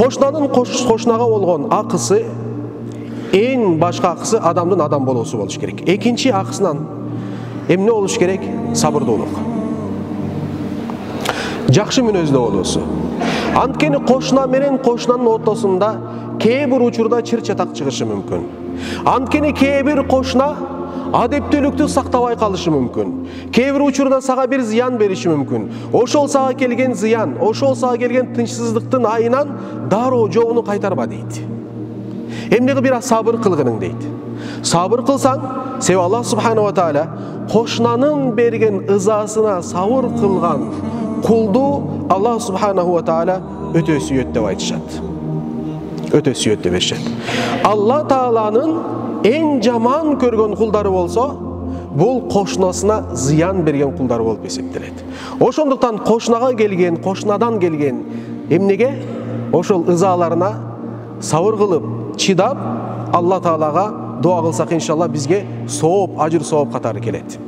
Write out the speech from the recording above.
Кошунанын кошунага болгон акысы эң башкы акысы адамдын адам болуусу болуш керек. Экинчи акысынан эмне болуш керек? Сабырдуулук. Жакшы мүнөздө болуусу. Анткени кошуна менен кошунанын ортосунда кээ бир учурда чыр чатак чыгышы мүмкүн. Анткени кээ бир кошуна адептүүлүктү сактабай калышы мүмкүн. Кээ бир учурда сага бир зыян бериши мүмкүн. Ошол сага келген зыян, ошол сага келген тынчсыздыктын айынан дароо жообуну кайтарба дейт. Эмнеге бир сабыр кылгының дейт. Сабыр кылсаң, себеби Аллах субханаху ва тааля кошунанын берген ызасына сабыр кылган кулду Аллах субханаху ва тааля өтө сүйөт деп айтышат. Өтө сүйөт деп айтышат. Алла тааланын эң жаман көргөн кулдары болсо, бул кошунасына зыян берген кулдар болуп эсептелет. Ошондуктан кошунадан келген эмнеге? Ошол ызаларына сабыр кылып, чыдап, Алла таалага дуа кылсак иншалла бизге сооп, ажыр сооп катары келет.